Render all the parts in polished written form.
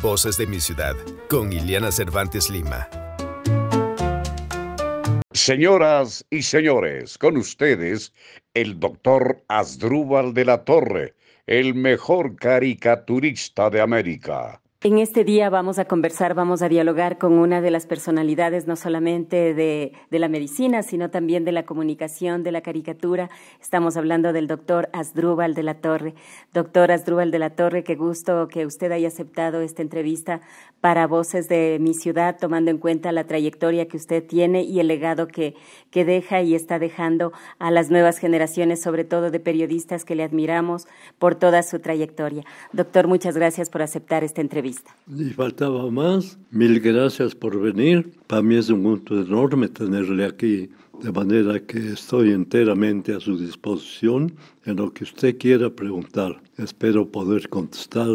Voces de mi ciudad, con Iliana Cervantes Lima. Señoras y señores, con ustedes, el doctor Asdrúbal de la Torre, el mejor caricaturista de América. En este día vamos a conversar, vamos a dialogar con una de las personalidades no solamente de la medicina, sino también de la comunicación, de la caricatura. Estamos hablando del doctor Asdrúbal de la Torre. Doctor Asdrúbal de la Torre, qué gusto que usted haya aceptado esta entrevista para Voces de mi ciudad, tomando en cuenta la trayectoria que usted tiene y el legado que deja y está dejando a las nuevas generaciones, sobre todo de periodistas que le admiramos por toda su trayectoria. Doctor, muchas gracias por aceptar esta entrevista. Y faltaba más. Mil gracias por venir. Para mí es un gusto enorme tenerle aquí, de manera que estoy enteramente a su disposición en lo que usted quiera preguntar. Espero poder contestar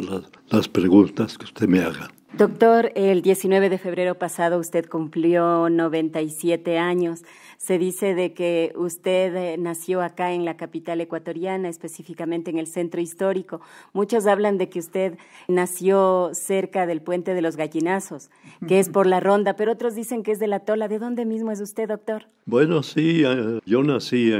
las preguntas que usted me haga. Doctor, el 19 de febrero pasado usted cumplió 97 años. Se dice de que usted nació acá en la capital ecuatoriana, específicamente en el centro histórico. Muchos hablan de que usted nació cerca del Puente de los Gallinazos, que es por la Ronda, pero otros dicen que es de La Tola. ¿De dónde mismo es usted, doctor? Bueno, sí, yo nací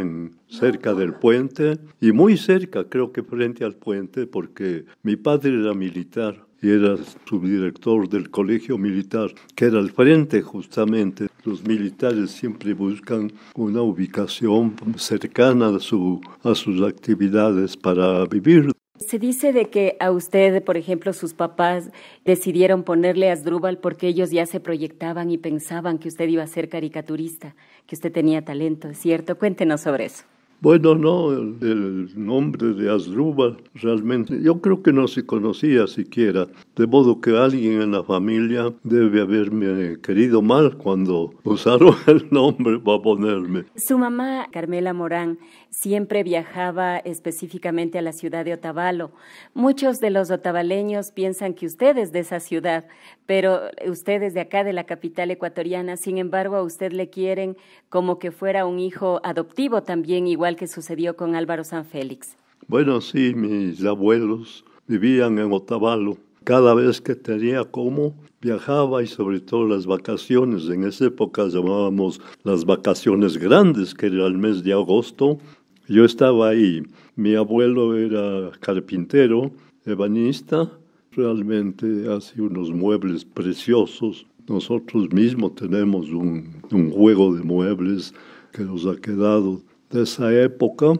cerca del puente y muy cerca, creo que frente al puente, porque mi padre era militar. Y era subdirector del colegio militar, que era al frente justamente. Los militares siempre buscan una ubicación cercana a sus actividades para vivir. Se dice de que a usted, por ejemplo, sus papás decidieron ponerle Asdrúbal porque ellos ya se proyectaban y pensaban que usted iba a ser caricaturista, que usted tenía talento, ¿es cierto? Cuéntenos sobre eso. Bueno, no, el nombre de Asdrúbal realmente yo creo que no se conocía siquiera, de modo que alguien en la familia debe haberme querido mal cuando usaron el nombre para ponerme. Su mamá, Carmela Morán, siempre viajaba específicamente a la ciudad de Otavalo. Muchos de los otavaleños piensan que usted es de esa ciudad, pero usted es de acá, de la capital ecuatoriana. Sin embargo, a usted le quieren como que fuera un hijo adoptivo también, igual que sucedió con Álvaro Sanfélix. Bueno, sí, mis abuelos vivían en Otavalo. Cada vez que tenía como, viajaba y sobre todo las vacaciones. En esa época llamábamos las vacaciones grandes, que era el mes de agosto. Yo estaba ahí. Mi abuelo era carpintero, ebanista. Realmente hace unos muebles preciosos. Nosotros mismos tenemos un juego de muebles que nos ha quedado de esa época.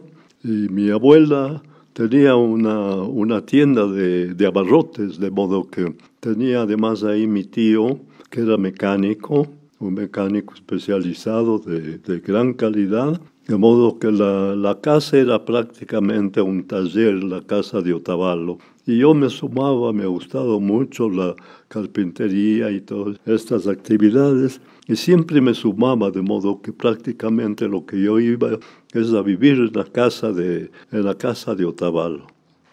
Y mi abuela tenía una tienda de abarrotes, de modo que tenía además ahí mi tío, que era mecánico, un mecánico especializado de gran calidad, de modo que la casa era prácticamente un taller, la casa de Otavalo. Y yo me sumaba, me ha gustado mucho la carpintería y todas estas actividades, y siempre me sumaba, de modo que prácticamente lo que yo iba es a vivir en la casa de Otavalo.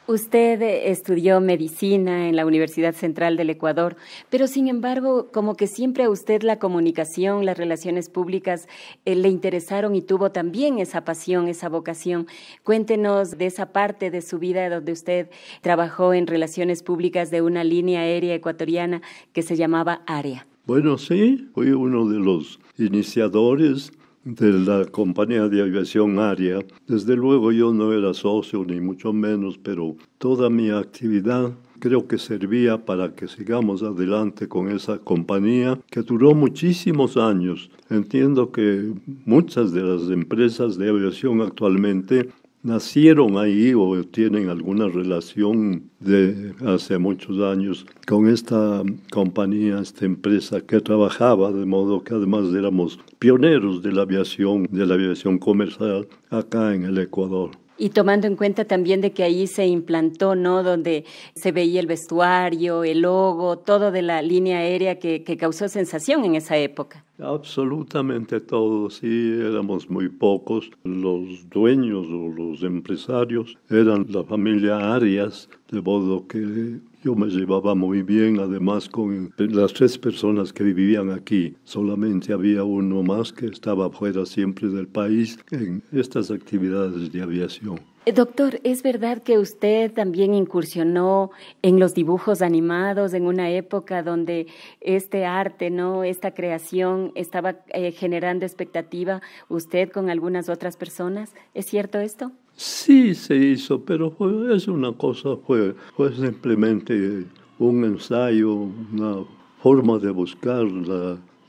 Usted estudió medicina en la Universidad Central del Ecuador, pero sin embargo, como que siempre a usted la comunicación, las relaciones públicas le interesaron y tuvo también esa pasión, esa vocación. Cuéntenos de esa parte de su vida donde usted trabajó en relaciones públicas de una línea aérea ecuatoriana que se llamaba AREA. Bueno, sí, fui uno de los iniciadores de la compañía de aviación AREA. Desde luego yo no era socio ni mucho menos, pero toda mi actividad creo que servía para que sigamos adelante con esa compañía que duró muchísimos años. Entiendo que muchas de las empresas de aviación actualmente nacieron ahí o tienen alguna relación de hace muchos años con esta compañía, esta empresa que trabajaba, de modo que además éramos pioneros de la aviación comercial acá en el Ecuador. Y tomando en cuenta también de que ahí se implantó, ¿no?, donde se veía el vestuario, el logo, todo de la línea aérea que causó sensación en esa época. Absolutamente todo, sí, éramos muy pocos. Los dueños o los empresarios eran la familia Arias, de modo que yo me llevaba muy bien, además con las 3 personas que vivían aquí. Solamente había uno más que estaba fuera siempre del país en estas actividades de aviación. Doctor, ¿es verdad que usted también incursionó en los dibujos animados en una época donde este arte, ¿no?, esta creación estaba generando expectativa, usted con algunas otras personas? ¿Es cierto esto? Sí, se hizo, pero fue simplemente un ensayo, una forma de buscar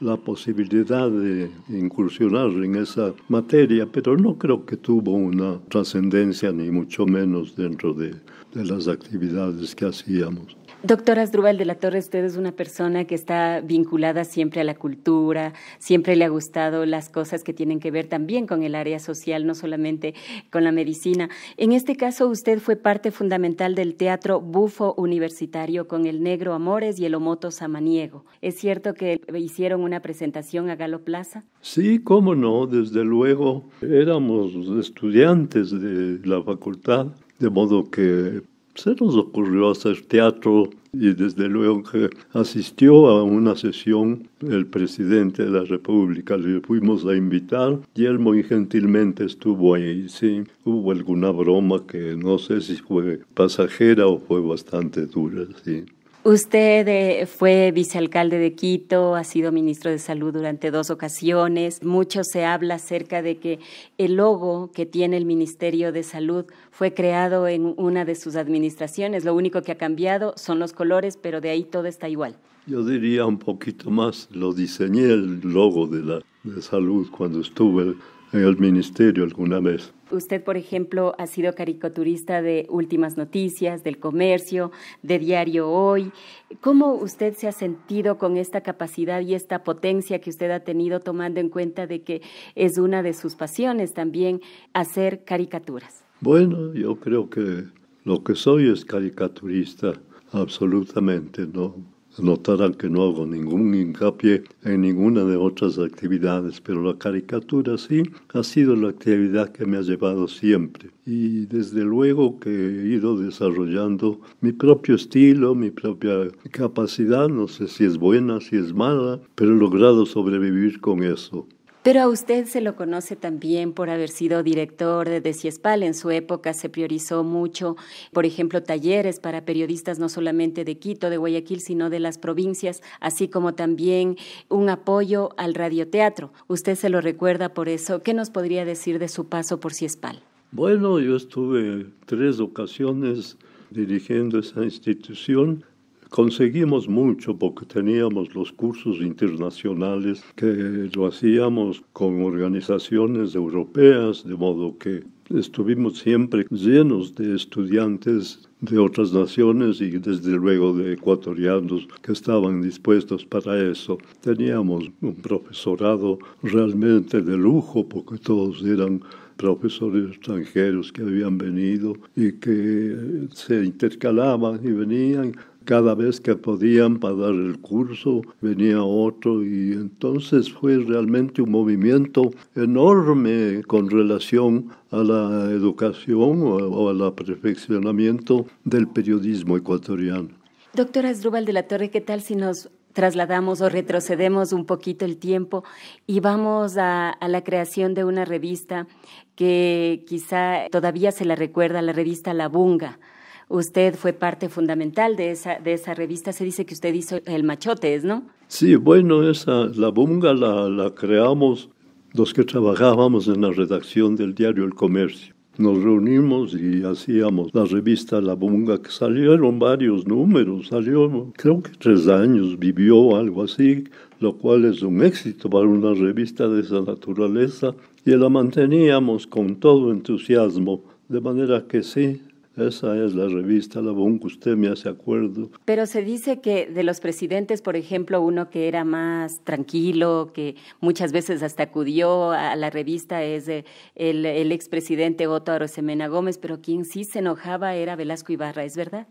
la posibilidad de incursionar en esa materia, pero no creo que tuvo una trascendencia, ni mucho menos dentro de las actividades que hacíamos. Doctor Asdrúbal de la Torre, usted es una persona que está vinculada siempre a la cultura, siempre le ha gustado las cosas que tienen que ver también con el área social, no solamente con la medicina. En este caso, usted fue parte fundamental del Teatro Bufo Universitario con El Negro Amores y El Omoto Samaniego. ¿Es cierto que hicieron una presentación a Galo Plaza? Sí, cómo no, desde luego. Éramos estudiantes de la facultad, de modo que se nos ocurrió hacer teatro y desde luego que asistió a una sesión el presidente de la República. Le fuimos a invitar y él muy gentilmente estuvo ahí. Sí, hubo alguna broma que no sé si fue pasajera o fue bastante dura, sí. Usted fue vicealcalde de Quito, ha sido ministro de Salud durante 2 ocasiones. Mucho se habla acerca de que el logo que tiene el Ministerio de Salud fue creado en una de sus administraciones. Lo único que ha cambiado son los colores, pero de ahí todo está igual. Yo diría un poquito más. Lo diseñé el logo de salud cuando estuve en el ministerio alguna vez. Usted, por ejemplo, ha sido caricaturista de Últimas Noticias, del Comercio, de Diario Hoy. ¿Cómo usted se ha sentido con esta capacidad y esta potencia que usted ha tenido, tomando en cuenta de que es una de sus pasiones también hacer caricaturas? Bueno, yo creo que lo que soy es caricaturista, absolutamente, ¿no? Notarán que no hago ningún hincapié en ninguna de otras actividades, pero la caricatura sí ha sido la actividad que me ha llevado siempre. Y desde luego que he ido desarrollando mi propio estilo, mi propia capacidad, no sé si es buena, si es mala, pero he logrado sobrevivir con eso. Pero a usted se lo conoce también por haber sido director de Ciespal. En su época se priorizó mucho, por ejemplo, talleres para periodistas no solamente de Quito, de Guayaquil, sino de las provincias, así como también un apoyo al radioteatro. ¿Usted se lo recuerda por eso? ¿Qué nos podría decir de su paso por Ciespal? Bueno, yo estuve 3 ocasiones dirigiendo esa institución. Conseguimos mucho porque teníamos los cursos internacionales que lo hacíamos con organizaciones europeas, de modo que estuvimos siempre llenos de estudiantes de otras naciones y desde luego de ecuatorianos que estaban dispuestos para eso. Teníamos un profesorado realmente de lujo porque todos eran profesores extranjeros que habían venido y que se intercalaban y venían. Cada vez que podían para dar el curso, venía otro y entonces fue realmente un movimiento enorme con relación a la educación o al perfeccionamiento del periodismo ecuatoriano. Doctor Asdrúbal de la Torre, ¿qué tal si nos trasladamos o retrocedemos un poquito el tiempo y vamos a la creación de una revista que quizá todavía se la recuerda, la revista La Bunga? Usted fue parte fundamental de esa revista. Se dice que usted hizo el Machotes, ¿no? Sí, bueno, La Bunga la creamos los que trabajábamos en la redacción del diario El Comercio. Nos reunimos y hacíamos la revista La Bunga, que salieron varios números, salió, creo que 3 años vivió, algo así, lo cual es un éxito para una revista de esa naturaleza, y la manteníamos con todo entusiasmo, de manera que sí. Esa es la revista La Bunga, usted me hace acuerdo. Pero se dice que de los presidentes, por ejemplo, uno que era más tranquilo, que muchas veces hasta acudió a la revista, es el expresidente Otto Arosemena Gómez, pero quien sí se enojaba era Velasco Ibarra, ¿es verdad?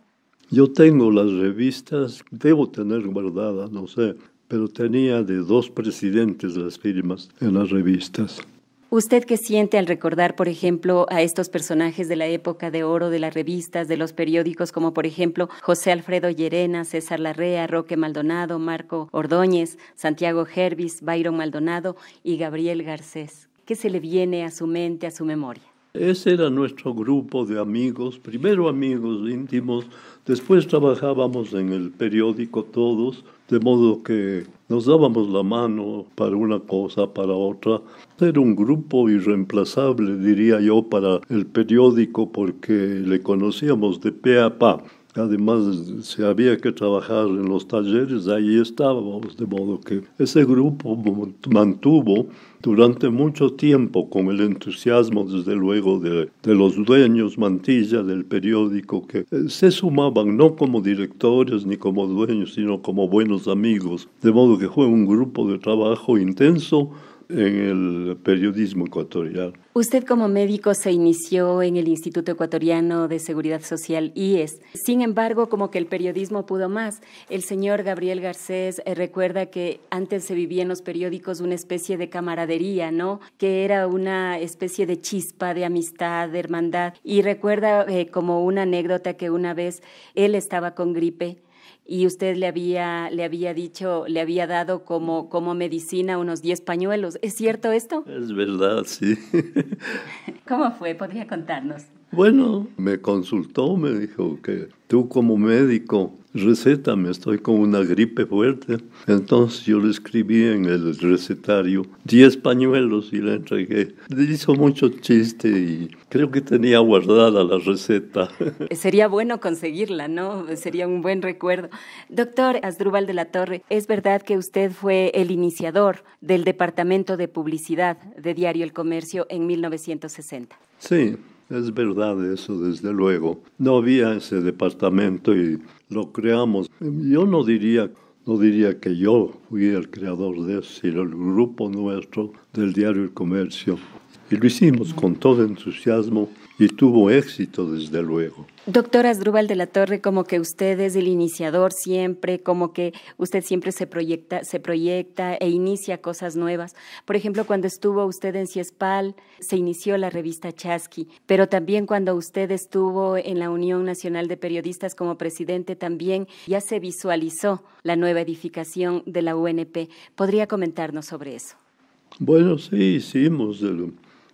Yo tengo las revistas, debo tener guardadas, no sé, pero tenía de 2 presidentes las firmas en las revistas. ¿Usted qué siente al recordar, por ejemplo, a estos personajes de la época de oro de las revistas, de los periódicos, como por ejemplo José Alfredo Llerena, César Larrea, Roque Maldonado, Marco Ordóñez, Santiago Hervis, Byron Maldonado y Gabriel Garcés? ¿Qué se le viene a su mente, a su memoria? Ese era nuestro grupo de amigos, primero amigos íntimos, después trabajábamos en el periódico todos, de modo que nos dábamos la mano para una cosa, para otra. Era un grupo irreemplazable, diría yo, para el periódico porque le conocíamos de pe a pa. Además, si había que trabajar en los talleres, ahí estábamos, de modo que ese grupo mantuvo durante mucho tiempo, con el entusiasmo, desde luego, de los dueños Mantilla del periódico, que se sumaban no como directores ni como dueños, sino como buenos amigos, de modo que fue un grupo de trabajo intenso en el periodismo ecuatoriano. Usted como médico se inició en el Instituto Ecuatoriano de Seguridad Social, IES. Sin embargo, como que el periodismo pudo más. El señor Gabriel Garcés recuerda que antes se vivía en los periódicos una especie de camaradería, ¿no? Que era una especie de chispa de amistad, de hermandad. Y recuerda como una anécdota que una vez él estaba con gripe y usted le había dicho, le había dado como medicina unos 10 pañuelos. ¿Es cierto esto? Es verdad, sí. ¿Cómo fue? ¿Podría contarnos? Bueno, me consultó, me dijo que tú como médico, recétame, estoy con una gripe fuerte. Entonces yo le escribí en el recetario 10 pañuelos y le entregué. Le hizo mucho chiste y creo que tenía guardada la receta. Sería bueno conseguirla, ¿no? Sería un buen recuerdo. Doctor Asdrúbal de la Torre, ¿es verdad que usted fue el iniciador del Departamento de Publicidad de Diario El Comercio en 1960? Sí. Es verdad eso, desde luego. No había ese departamento y lo creamos. Yo no diría que yo fui el creador de eso, sino el grupo nuestro del Diario El Comercio. Y lo hicimos con todo entusiasmo y tuvo éxito, desde luego. Doctor Asdrúbal de la Torre, como que usted es el iniciador siempre, como que usted siempre se proyecta e inicia cosas nuevas. Por ejemplo, cuando estuvo usted en Ciespal, se inició la revista Chasqui, pero también cuando usted estuvo en la Unión Nacional de Periodistas como presidente, también ya se visualizó la nueva edificación de la UNP. ¿Podría comentarnos sobre eso? Bueno, sí, hicimos.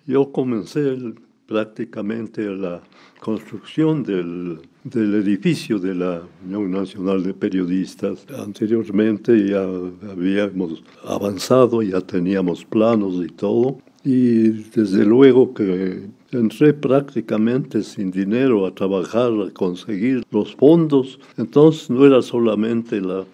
Yo comencé prácticamente la construcción del edificio de la Unión Nacional de Periodistas. Anteriormente ya habíamos avanzado, ya teníamos planos y todo, y desde luego que entré prácticamente sin dinero a trabajar, a conseguir los fondos. Entonces no era solamente la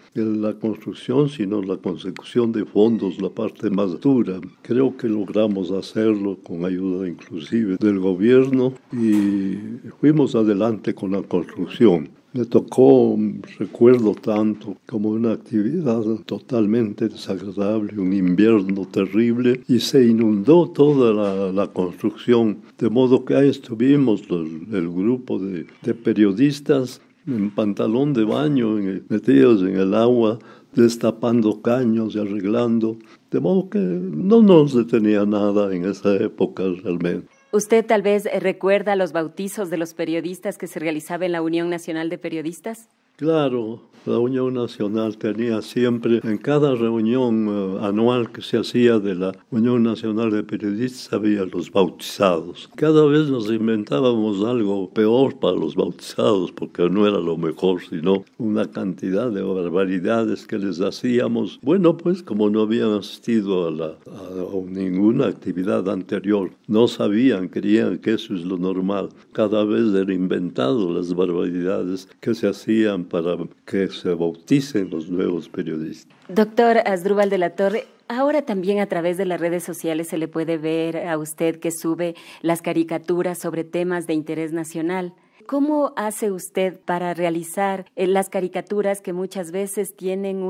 construcción, sino la consecución de fondos, la parte más dura. Creo que logramos hacerlo con ayuda inclusive del gobierno y fuimos adelante con la construcción. Me tocó, recuerdo tanto, como una actividad totalmente desagradable, un invierno terrible, y se inundó toda la construcción, de modo que ahí estuvimos el grupo de periodistas en pantalón de baño, metidos en el agua, destapando caños y arreglando, de modo que no nos detenía nada en esa época realmente. ¿Usted tal vez recuerda los bautizos de los periodistas que se realizaba en la Unión Nacional de Periodistas? Claro, la Unión Nacional tenía siempre, en cada reunión anual que se hacía de la Unión Nacional de Periodistas, había los bautizados. Cada vez nos inventábamos algo peor para los bautizados, porque no era lo mejor, sino una cantidad de barbaridades que les hacíamos. Bueno, pues como no habían asistido a ninguna actividad anterior, no sabían, creían que eso es lo normal. Cada vez era inventado las barbaridades que se hacían para que se bauticen los nuevos periodistas. Doctor Asdrúbal de la Torre, ahora también a través de las redes sociales se le puede ver a usted que sube las caricaturas sobre temas de interés nacional. ¿Cómo hace usted para realizar las caricaturas que muchas veces tienen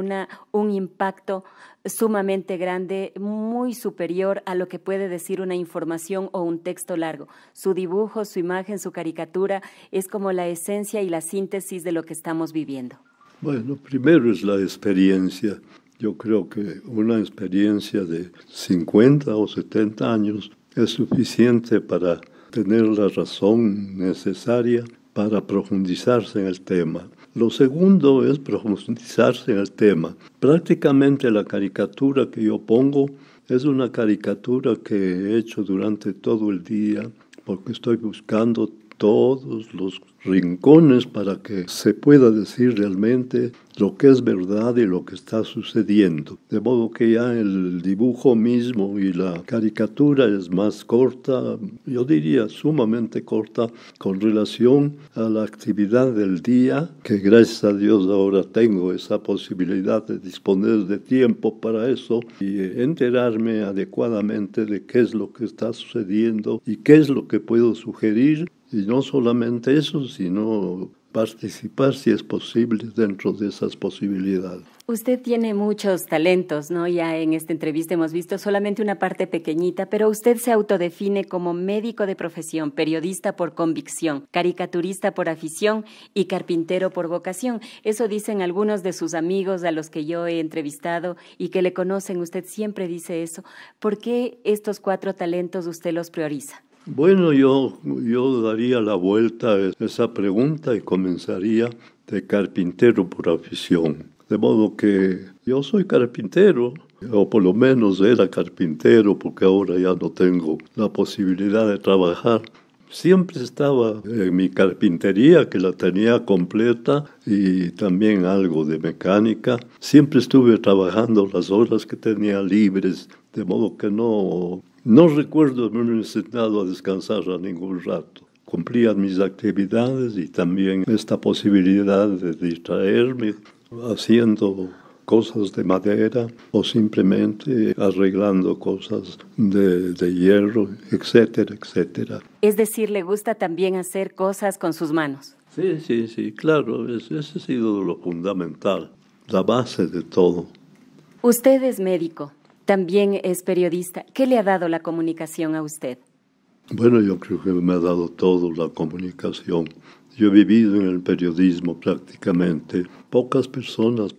un impacto sumamente grande, muy superior a lo que puede decir una información o un texto largo? Su dibujo, su imagen, su caricatura es como la esencia y la síntesis de lo que estamos viviendo. Bueno, primero es la experiencia. Yo creo que una experiencia de 50 o 70 años es suficiente para tener la razón necesaria para profundizarse en el tema. Lo segundo es profundizarse en el tema. Prácticamente la caricatura que yo pongo es una caricatura que he hecho durante todo el día porque estoy buscando todos los rincones para que se pueda decir realmente lo que es verdad y lo que está sucediendo. De modo que ya el dibujo mismo y la caricatura es más corta, yo diría sumamente corta, con relación a la actividad del día, que gracias a Dios ahora tengo esa posibilidad de disponer de tiempo para eso y enterarme adecuadamente de qué es lo que está sucediendo y qué es lo que puedo sugerir. Y no solamente eso, sino participar, si es posible, dentro de esas posibilidades. Usted tiene muchos talentos, ¿no? Ya en esta entrevista hemos visto solamente una parte pequeñita, pero usted se autodefine como médico de profesión, periodista por convicción, caricaturista por afición y carpintero por vocación. Eso dicen algunos de sus amigos a los que yo he entrevistado y que le conocen. Usted siempre dice eso. ¿Por qué estos 4 talentos usted los prioriza? Bueno, yo daría la vuelta a esa pregunta y comenzaría de carpintero por afición. De modo que yo soy carpintero, o por lo menos era carpintero, porque ahora ya no tengo la posibilidad de trabajar. Siempre estaba en mi carpintería, que la tenía completa, y también algo de mecánica. Siempre estuve trabajando las horas que tenía libres, de modo que no recuerdo haberme sentado a descansar a ningún rato. Cumplía mis actividades y también esta posibilidad de distraerme haciendo cosas de madera o simplemente arreglando cosas de hierro, etcétera, etcétera. Es decir, ¿le gusta también hacer cosas con sus manos? Sí, claro, ese ha sido lo fundamental, la base de todo. Usted es médico, también es periodista. ¿Qué le ha dado la comunicación a usted? Bueno, yo creo que me ha dado todo la comunicación. Yo he vivido en el periodismo prácticamente. Pocas personas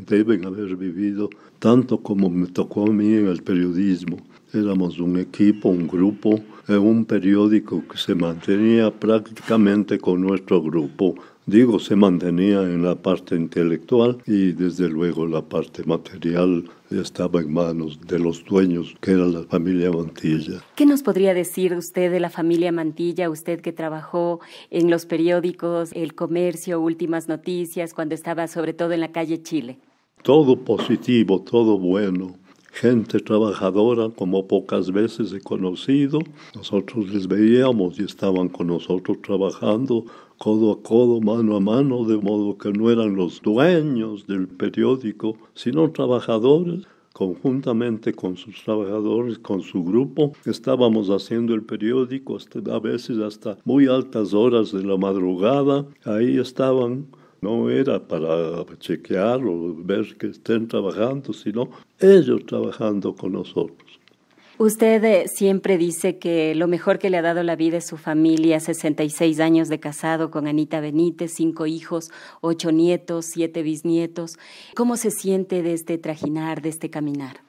deben haber vivido tanto como me tocó a mí en el periodismo. Éramos un equipo, un grupo, en un periódico que se mantenía prácticamente con nuestro grupo. Digo, se mantenía en la parte intelectual y desde luego la parte material estaba en manos de los dueños, que era la familia Mantilla. ¿Qué nos podría decir usted de la familia Mantilla, usted que trabajó en los periódicos El Comercio, Últimas Noticias, cuando estaba sobre todo en la calle Chile? Todo positivo, todo bueno. Gente trabajadora como pocas veces he conocido. Nosotros les veíamos y estaban con nosotros trabajando codo a codo, mano a mano, de modo que no eran los dueños del periódico, sino trabajadores. Conjuntamente con sus trabajadores, con su grupo, estábamos haciendo el periódico a veces hasta muy altas horas de la madrugada. Ahí estaban. No era para chequear o ver que estén trabajando, sino ellos trabajando con nosotros. Usted siempre dice que lo mejor que le ha dado la vida es su familia, 66 años de casado con Anita Benítez, 5 hijos, 8 nietos, 7 bisnietos. ¿Cómo se siente de este trajinar, de este caminar?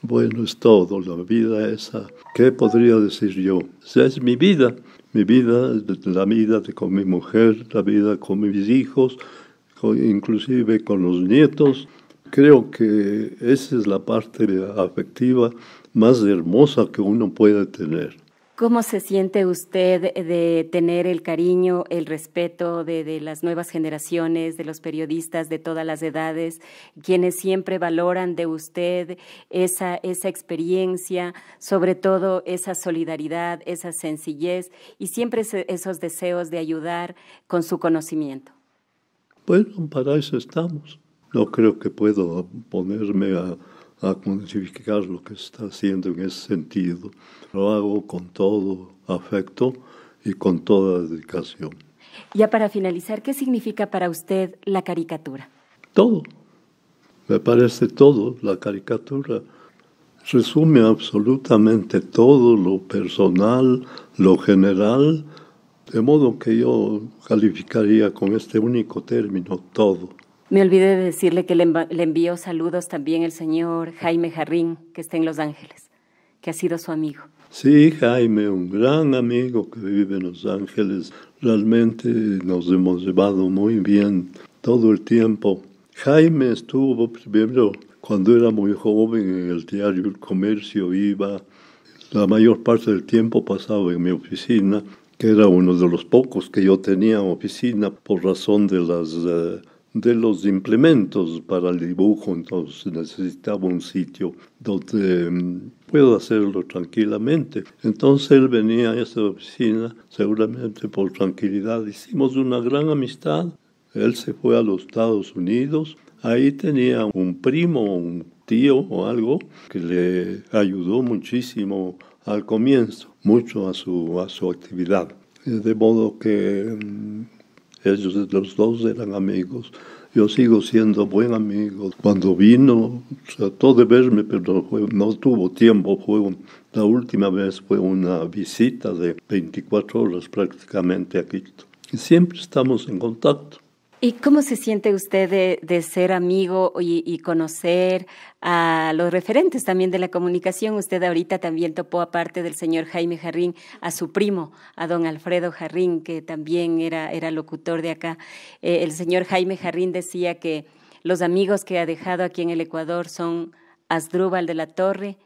Bueno, es todo, la vida esa. ¿Qué podría decir yo? Esa es mi vida, la vida con mi mujer, la vida con mis hijos, inclusive con los nietos. Creo que esa es la parte afectiva más hermosa que uno puede tener. ¿Cómo se siente usted de tener el cariño, el respeto de las nuevas generaciones, de los periodistas de todas las edades, quienes siempre valoran de usted esa experiencia, sobre todo esa solidaridad, esa sencillez y siempre esos deseos de ayudar con su conocimiento? Bueno, para eso estamos. No creo que puedo ponerme a cuantificar lo que está haciendo en ese sentido. Lo hago con todo afecto y con toda dedicación. Ya para finalizar, ¿qué significa para usted la caricatura? Todo. Me parece todo. La caricatura resume absolutamente todo, lo personal, lo general, de modo que yo calificaría con este único término todo. Me olvidé de decirle que le envió saludos también el señor Jaime Jarrín, que está en Los Ángeles, que ha sido su amigo. Sí, Jaime, un gran amigo que vive en Los Ángeles. Realmente nos hemos llevado muy bien todo el tiempo. Jaime estuvo primero, cuando era muy joven, en el diario El Comercio, iba, La mayor parte del tiempo pasaba en mi oficina, que era uno de los pocos que yo tenía en oficina por razón de los implementos para el dibujo. Entonces necesitaba un sitio donde puedo hacerlo tranquilamente. Entonces él venía a esa oficina, seguramente por tranquilidad. Hicimos una gran amistad. Él se fue a los Estados Unidos. Ahí tenía un primo, un tío o algo que le ayudó muchísimo al comienzo, mucho a su actividad. De modo que ellos los dos eran amigos. Yo sigo siendo buen amigo. Cuando vino, trató de verme, pero no tuvo tiempo. La última vez fue una visita de 24 horas prácticamente a Quito. Y siempre estamos en contacto. ¿Y cómo se siente usted de ser amigo y conocer a los referentes también de la comunicación? Usted ahorita también topó, aparte del señor Jaime Jarrín, a su primo, a don Alfredo Jarrín, que también era locutor de acá. El señor Jaime Jarrín decía que los amigos que ha dejado aquí en el Ecuador son Asdrúbal de la Torre,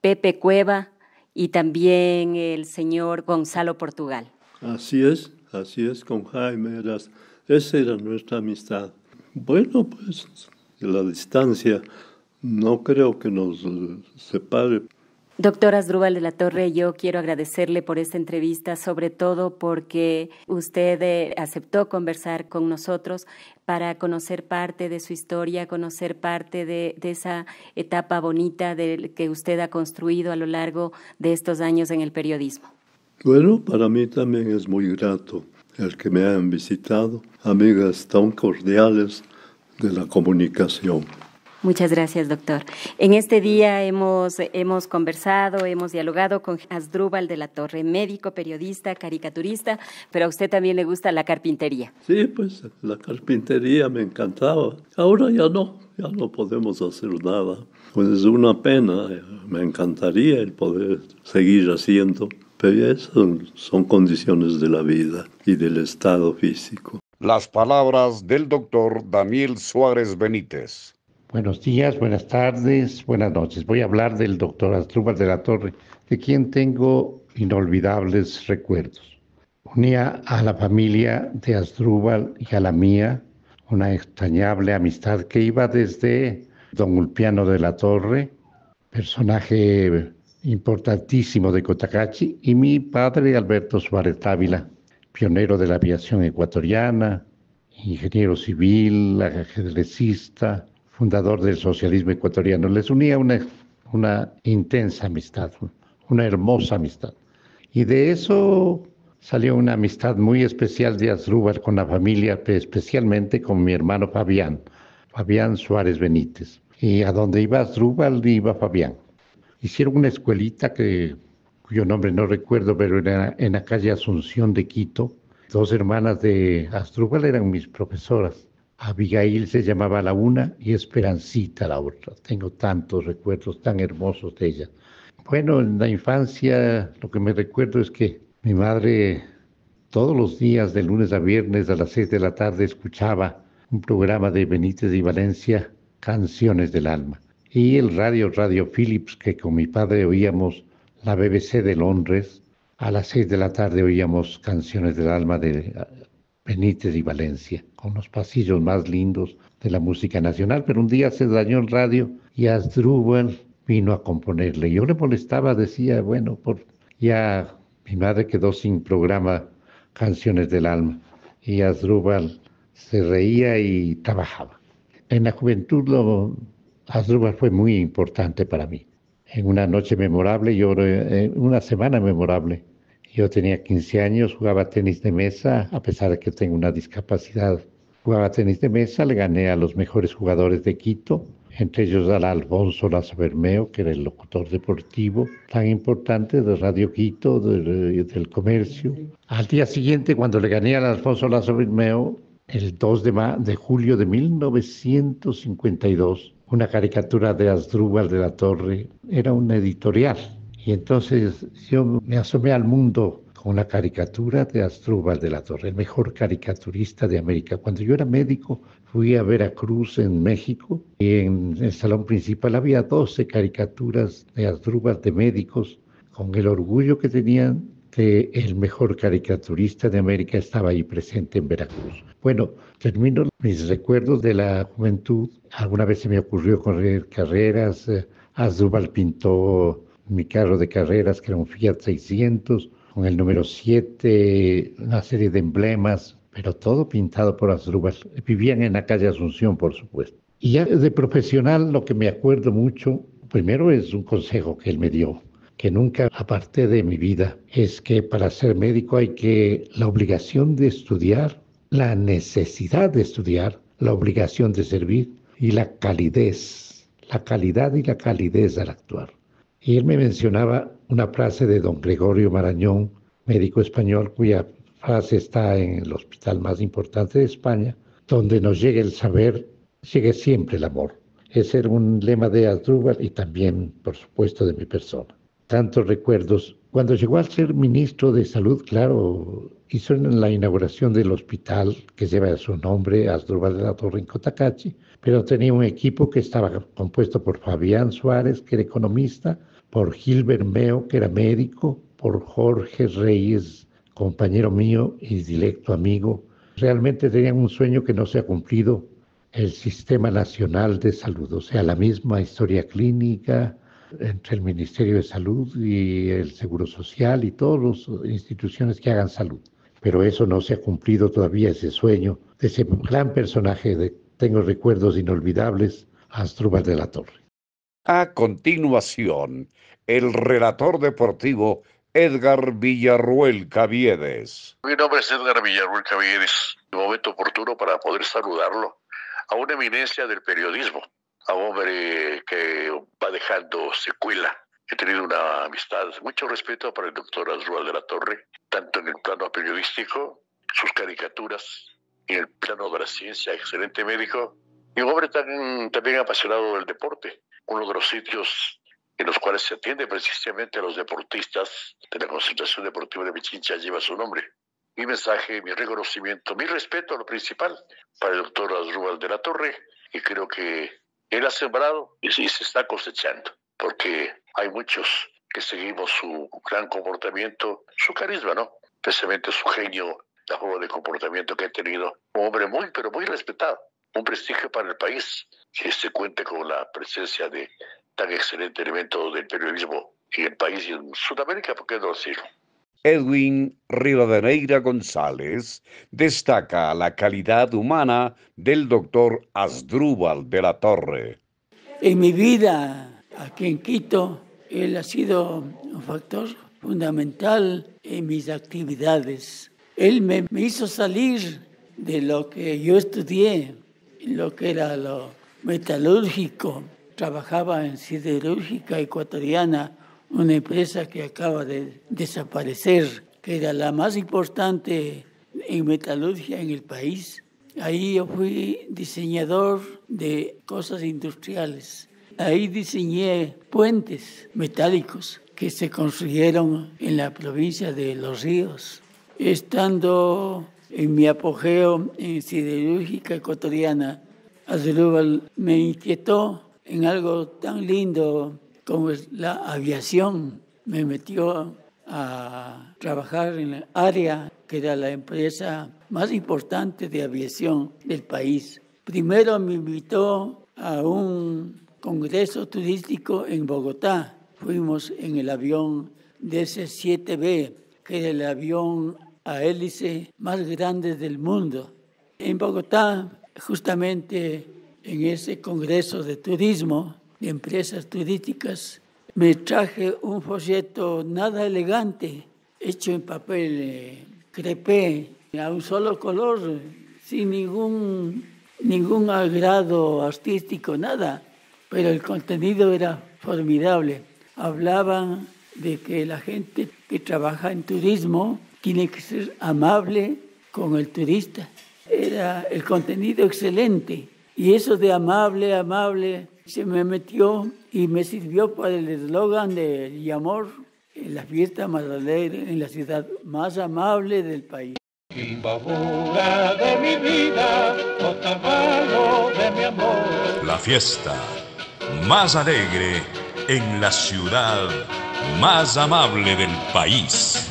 Pepe Cueva y también el señor Gonzalo Portugal. Así es con Jaime. Esa era nuestra amistad. Bueno, pues la distancia no creo que nos separe. Doctor Asdrúbal de la Torre, yo quiero agradecerle por esta entrevista, sobre todo porque usted aceptó conversar con nosotros para conocer parte de su historia, conocer parte de esa etapa bonita que usted ha construido a lo largo de estos años en el periodismo. Bueno, para mí también es muy grato el que me hayan visitado, amigas tan cordiales de la comunicación. Muchas gracias, doctor. En este día hemos conversado, hemos dialogado con Asdrúbal de la Torre, médico, periodista, caricaturista, pero a usted también le gusta la carpintería. Sí, pues la carpintería me encantaba. Ahora ya no podemos hacer nada. Pues es una pena, me encantaría el poder seguir haciendo. Pero eso son condiciones de la vida y del estado físico. Las palabras del doctor Daniel Suárez Benítez. Buenos días, buenas tardes, buenas noches. Voy a hablar del doctor Asdrúbal de la Torre, de quien tengo inolvidables recuerdos. Unía a la familia de Asdrúbal y a la mía una extrañable amistad que iba desde don Ulpiano de la Torre, personaje importantísimo de Cotacachi, y mi padre Alberto Suárez Dávila, pionero de la aviación ecuatoriana, ingeniero civil, ajedrecista, fundador del socialismo ecuatoriano. Les unía una intensa amistad, una hermosa amistad. Y de eso salió una amistad muy especial de Asdrúbal con la familia, especialmente con mi hermano Fabián Suárez Benítez. Y a donde iba Asdrúbal iba Fabián. Hicieron una escuelita cuyo nombre no recuerdo, pero era en la calle Asunción de Quito. Dos hermanas de Asdrúbal eran mis profesoras. Abigail se llamaba la una y Esperancita la otra. Tengo tantos recuerdos tan hermosos de ella. Bueno, en la infancia lo que me recuerdo es que mi madre todos los días, de lunes a viernes a las 6 de la tarde, escuchaba un programa de Benítez y Valencia, Canciones del Alma. Y el Radio Philips, que con mi padre oíamos la BBC de Londres, a las 6 de la tarde oíamos Canciones del Alma de Benítez y Valencia, con los pasillos más lindos de la música nacional. Pero un día se dañó el radio y Asdrúbal vino a componerle. Yo le molestaba, decía, bueno, ya mi madre quedó sin programa Canciones del Alma, y Asdrúbal se reía y trabajaba. En la juventud Asdrúbal fue muy importante para mí. En una noche memorable, una semana memorable, yo tenía 15 años, jugaba tenis de mesa, a pesar de que tengo una discapacidad. Jugaba tenis de mesa, le gané a los mejores jugadores de Quito, entre ellos al Alfonso Lazo Bermeo, que era el locutor deportivo tan importante de Radio Quito, del comercio. Al día siguiente, cuando le gané al Alfonso Lazo Bermeo, el 2 de julio de 1952, una caricatura de Asdrúbal de la Torre, era un editorial. Y entonces yo me asomé al mundo con la caricatura de Asdrúbal de la Torre, el mejor caricaturista de América. Cuando yo era médico, fui a Veracruz, en México, y en el salón principal había 12 caricaturas de Asdrúbal, de médicos, con el orgullo que tenían que el mejor caricaturista de América estaba ahí presente en Veracruz. Bueno, termino mis recuerdos de la juventud. Alguna vez se me ocurrió correr carreras. Asdrúbal pintó mi carro de carreras, que era un Fiat 600, con el número 7, una serie de emblemas, pero todo pintado por Asdrúbal. Vivían en la calle Asunción, por supuesto. Y ya de profesional, lo que me acuerdo mucho, primero es un consejo que él me dio, que nunca aparté de mi vida, es que para ser médico hay que la obligación de estudiar, la necesidad de estudiar, la obligación de servir y la calidez, la calidad y la calidez al actuar. Y él me mencionaba una frase de don Gregorio Marañón, médico español, cuya frase está en el hospital más importante de España: donde nos llegue el saber, llegue siempre el amor. Ese era un lema de Asdrúbal y también, por supuesto, de mi persona. Tantos recuerdos. Cuando llegó a ser ministro de Salud, claro, hizo la inauguración del hospital que lleva su nombre, Asdrúbal de la Torre, en Cotacachi, pero tenía un equipo que estaba compuesto por Fabián Suárez, que era economista, por Gil Bermeo, que era médico, por Jorge Reyes, compañero mío y directo amigo. Realmente tenían un sueño que no se ha cumplido: el Sistema Nacional de Salud, o sea, la misma historia clínica entre el Ministerio de Salud y el Seguro Social y todas las instituciones que hagan salud. Pero eso no se ha cumplido todavía, ese sueño de ese gran personaje. Tengo recuerdos inolvidables, Asdrúbal de la Torre. A continuación, el relator deportivo Edgar Villarruel Caviedes. Mi nombre es Edgar Villarruel Caviedes. Un momento oportuno para poder saludarlo, a una eminencia del periodismo, a un hombre que va dejando secuela. He tenido una amistad, mucho respeto para el doctor Asdrúbal de la Torre, tanto en el plano periodístico, sus caricaturas, y en el plano de la ciencia, excelente médico, y un hombre también apasionado del deporte. Uno de los sitios en los cuales se atiende precisamente a los deportistas de la Concentración Deportiva de Pichincha lleva su nombre. Mi mensaje, mi reconocimiento, mi respeto a lo principal para el doctor Asdrúbal de la Torre, y creo que él ha sembrado y se está cosechando, porque hay muchos que seguimos su gran comportamiento, su carisma, ¿no? Especialmente su genio, la forma de comportamiento que ha tenido. Un hombre muy, pero muy respetado. Un prestigio para el país, que se cuente con la presencia de tan excelente elemento del periodismo en el país y en Sudamérica, ¿por qué no decirlo? Edwin Rivadeneira González destaca la calidad humana del doctor Asdrúbal de la Torre. En mi vida aquí en Quito, él ha sido un factor fundamental en mis actividades. Él me hizo salir de lo que yo estudié, lo que era lo metalúrgico. Trabajaba en Siderúrgica Ecuatoriana, una empresa que acaba de desaparecer, que era la más importante en metalurgia en el país. Ahí yo fui diseñador de cosas industriales. Ahí diseñé puentes metálicos que se construyeron en la provincia de Los Ríos. Estando en mi apogeo en Siderúrgica Ecuatoriana, Asdrúbal me inquietó en algo tan lindo como es la aviación. Me metió a trabajar en la área que era la empresa más importante de aviación del país. Primero me invitó a un congreso turístico en Bogotá. Fuimos en el avión DC-7B, que era el avión a hélice más grande del mundo. En Bogotá, justamente en ese congreso de turismo, de empresas turísticas, me traje un folleto nada elegante, hecho en papel crepé, a un solo color, sin ningún agrado artístico, nada. Pero el contenido era formidable. Hablaban de que la gente que trabaja en turismo tiene que ser amable con el turista. Era el contenido excelente. Y eso de amable, se me metió y me sirvió para el eslogan de Yamor, en la fiesta más alegre, en la ciudad más amable del país. Imbabura de mi vida, Otavalo de mi amor. La fiesta más alegre en la ciudad más amable del país.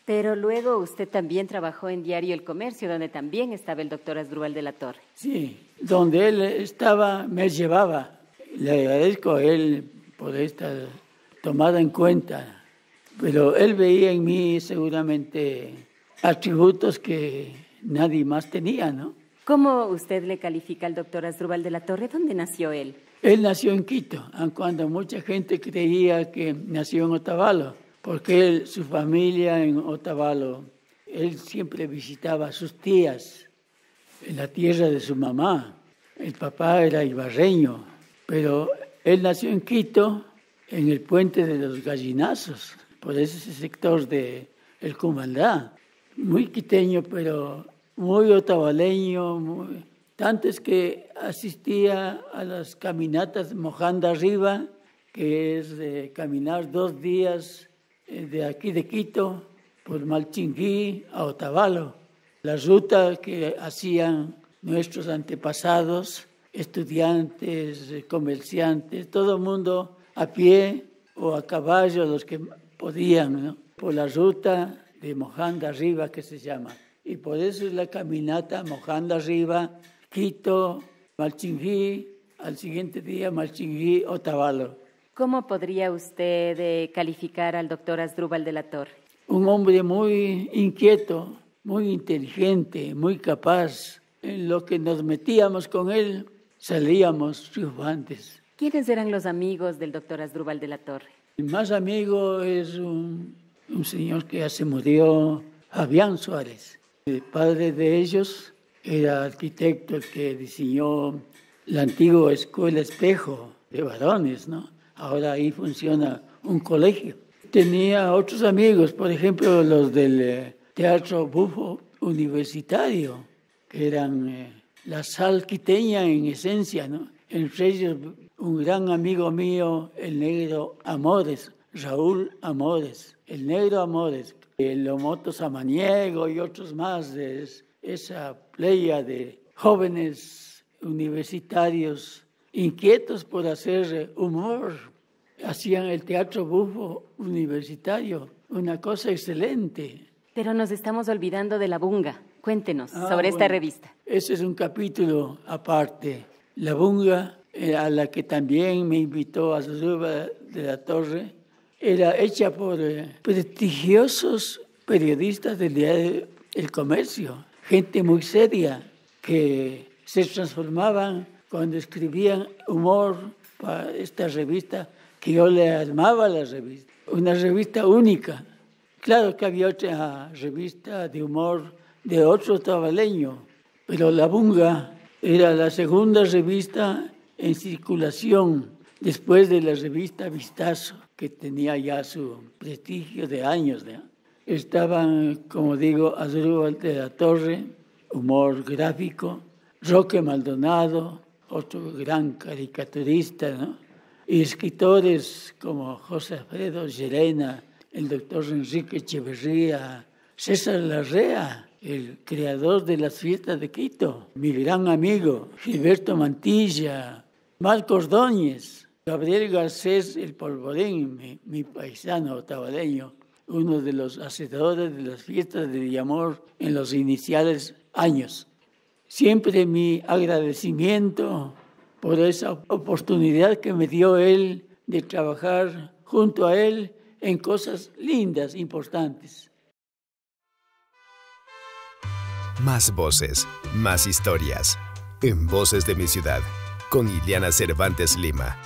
Pero luego usted también trabajó en Diario El Comercio, donde también estaba el doctor Asdrúbal de la Torre. Sí, donde él estaba me llevaba. Le agradezco a él por esta tomada en cuenta. Pero él veía en mí seguramente atributos que nadie más tenía, ¿no? ¿Cómo usted le califica al doctor Asdrúbal de la Torre? ¿Dónde nació él? Él nació en Quito, aun cuando mucha gente creía que nació en Otavalo, porque su familia en Otavalo, él siempre visitaba a sus tías en la tierra de su mamá. El papá era ibarreño, pero él nació en Quito, en el puente de los Gallinazos, por ese sector de El Cumandá. Muy quiteño, pero muy otavaleño. Tanto es que asistía a las caminatas mojando arriba, que es caminar 2 días de aquí de Quito por Malchinguí a Otavalo. La ruta que hacían nuestros antepasados, estudiantes, comerciantes, todo el mundo a pie o a caballo, los que podían, ¿no? Por la ruta de Mojanda Arriba, que se llama. Y por eso es la caminata Mojanda Arriba, Quito, Malchinguí, al siguiente día Malchinguí, Otavalo. ¿Cómo podría usted calificar al doctor Asdrúbal de la Torre? Un hombre muy inquieto, muy inteligente, muy capaz. En lo que nos metíamos con él, salíamos triunfantes. ¿Quiénes eran los amigos del doctor Asdrúbal de la Torre? El más amigo es un señor que ya se murió, Fabián Suárez. El padre de ellos era arquitecto, el que diseñó la antigua Escuela Espejo de varones, ¿no? Ahora ahí funciona un colegio. Tenía otros amigos, por ejemplo, los del Teatro Bufo Universitario, que eran la sal quiteña en esencia, ¿no? Entre ellos un gran amigo mío, el negro Amores, Raúl Amores, el negro Amores, el Lomoto Samaniego y otros más de esa playa de jóvenes universitarios inquietos por hacer humor. Hacían el Teatro Bufo Universitario, una cosa excelente. Pero nos estamos olvidando de La Bunga. Cuéntenos sobre esta revista. Ese es un capítulo aparte. La Bunga, a la que también me invitó Asdrúbal de la Torre, era hecha por prestigiosos periodistas del diario El Comercio, gente muy seria que se transformaban cuando escribían humor para esta revista, que yo le armaba la revista, una revista única. Claro que había otra revista de humor de otro tabaleño, pero La Bunga era la segunda revista en circulación después de la revista Vistazo, que tenía ya su prestigio de años, ¿no? Estaban, como digo, Asdrúbal de la Torre, humor gráfico, Roque Maldonado, otro gran caricaturista, ¿no? Y escritores como José Alfredo Llerena, el doctor Enrique Echeverría, César Larrea, el creador de las fiestas de Quito, mi gran amigo, Gilberto Mantilla, Marcos Ordóñez, Gabriel Garcés, el Polvorín, mi paisano otavaleño, uno de los hacedores de las fiestas de Villamor en los iniciales años. Siempre mi agradecimiento por esa oportunidad que me dio él de trabajar junto a él en cosas lindas, importantes. Más voces, más historias. En Voces de mi Ciudad, con Iliana Cervantes Lima.